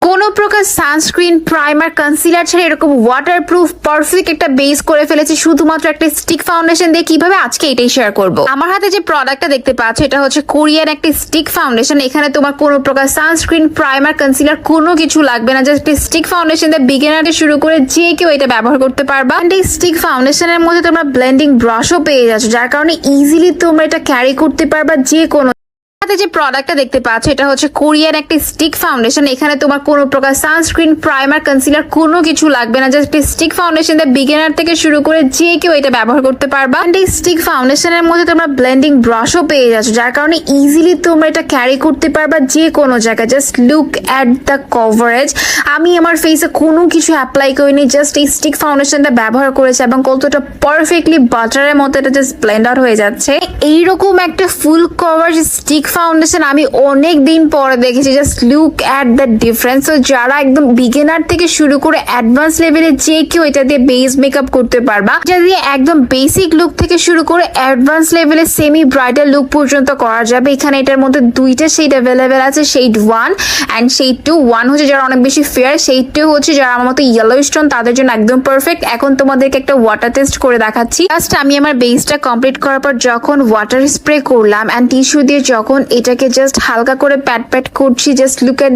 কোনো প্রকার sunscreen primer concealer ছাড়া এরকম ওয়াটারপ্রুফ পারফেক্ট একটা বেস করে ফেলেছি শুধুমাত্র একটা স্টিক ফাউন্ডেশন দিয়ে। কিভাবে আজকে এটাই শেয়ার করব। আমার হাতে যে প্রোডাক্টটা দেখতে পাচ্ছ এটা হচ্ছে কোরিয়ান একটা স্টিক ফাউন্ডেশন। এখানে তোমার কোনো প্রকার সানস্ক্রিন প্রাইমার কনসিলার কোনো কিছু লাগবে না, জাস্ট স্টিক ফাউন্ডেশন দিয়ে বিগিনার থেকে শুরু করে যে কেউ এটা ব্যবহার করতে পারবা। এন্ড এই স্টিক ফাউন্ডেশনের মধ্যে তোমরা ব্লেন্ডিং ব্রাশও পেয়ে যাচ্ছ, যার কারণে ইজিলি তোমরা এটা ক্যারি করতে পারবা যে কোনো। হাতে যে প্রোডাক্টটা দেখতে পাচ্ছ এটা হচ্ছে কোরিয়ান একটা স্টিক ফাউন্ডেশন। এখানে তোমার কোনো প্রকার সানস্ক্রিন প্রাইমার কনসিলার কোনো কিছু লাগবে না, জাস্ট স্টিক ফাউন্ডেশন দিয়ে বিগিনার থেকে শুরু করে যে কেউ এটা ব্যবহার করতে পারবা। এন্ড এই স্টিক ফাউন্ডেশনের মধ্যে তোমরা ব্লেন্ডিং ব্রাশও পেয়ে যাচ্ছ, যার কারণে ইজিলি তোমরা এটা ক্যারি করতে পারবা যে কোনো জায়গায়। Just look at the coverage. আমি আমার ফেসে কোনো কিছু অ্যাপ্লাই করিনি, জাস্ট এই স্টিক ফাউন্ডেশনটা ব্যবহার করেছি এবং কতটা পারফেক্টলি বাটারের মতো এটা জাস্ট ব্লেন্ড আউট হয়ে যাচ্ছে। এইরকম একটা ফুল কভারেজ স্টিক ফাউন্ডেশন আমি অনেক দিন পরে দেখেছি। Just look at the difference. তো যারা একদম বিগিনার থেকে শুরু করে অ্যাডভান্স লেভেলে যে কেউ এটা দিয়ে বেস মেকআপ করতে পারবা, এটা দিয়ে একদম বেসিক লুক থেকে শুরু করে অ্যাডভান্স লেভেলে সেমি ব্রাইডাল লুক পর্যন্ত করা যাবে। এখানে এটার মধ্যে দুইটা শেড অ্যাভেলেবেল আছে, শেড 1 অ্যান্ড শেড 2। 1 হচ্ছে যারা অনেক বেশি ফেয়ার, শেড 2 হচ্ছে যারা আমার মতো ইয়েলো স্টোন, তাদের জন্য একদম পারফেক্ট। এখন তোমাদেরকে একটা ওয়াটার টেস্ট করে দেখাচ্ছি। ফার্স্ট আমি আমার বেসটা কমপ্লিট করার পর যখন ওয়াটার স্প্রে করলাম অ্যান্ড টিস্যু দিয়ে যখন এটাকে জাস্ট হালকা করে প্যাট প্যাট করছি, জাস্ট লুক এট